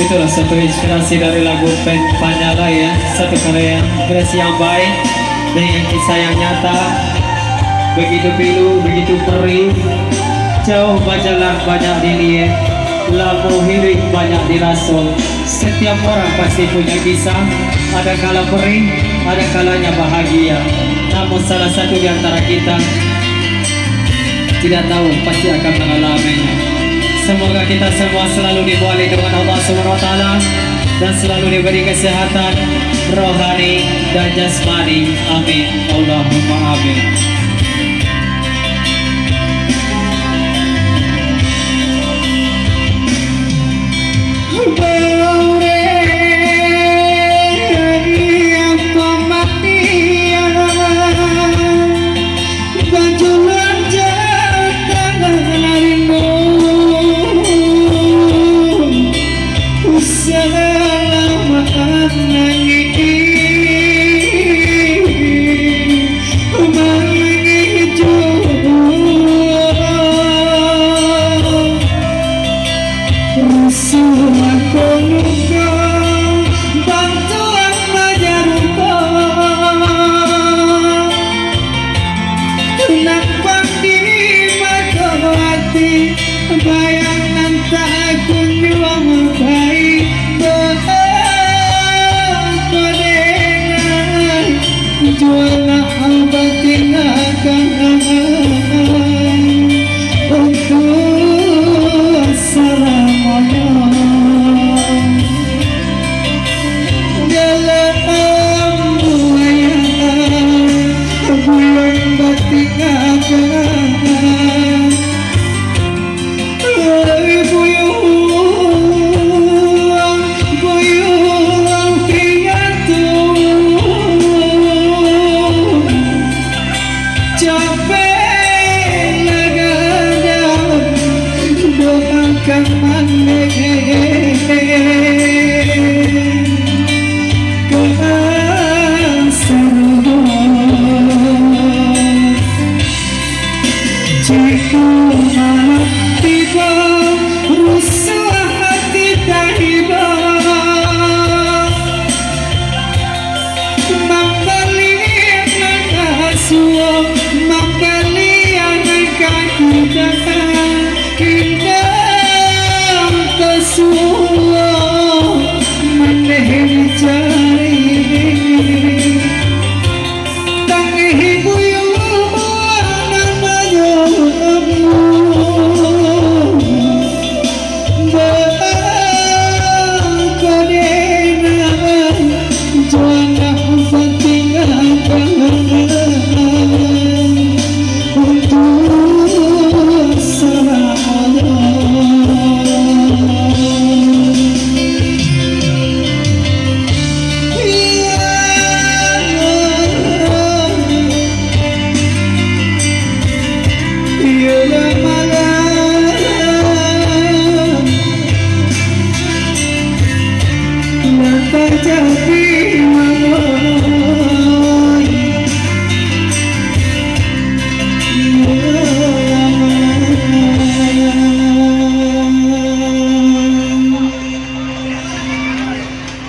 Itulah satu inspirasi dari lagu Panyala ya, satu karya versi yang baik dengan kisah yang nyata. Begitu pilu, begitu perih, jauh berjalan banyak dilihat, lalu hidup banyak dirasuk. Setiap orang pasti punya kisah, ada kala perih, ada kalanya bahagia. Namun salah satu di antara kita tidak tahu pasti akan mengalaminya. Semoga kita semua selalu diboleh dengan Allah SWT dan selalu diberi kesehatan rohani dan jasmani. Amin. Allahumma amin.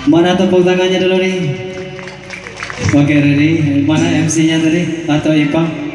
Mana tepuk tangannya dulu nih? Oke, ready? Mana MC-nya tadi? Atau Ipang?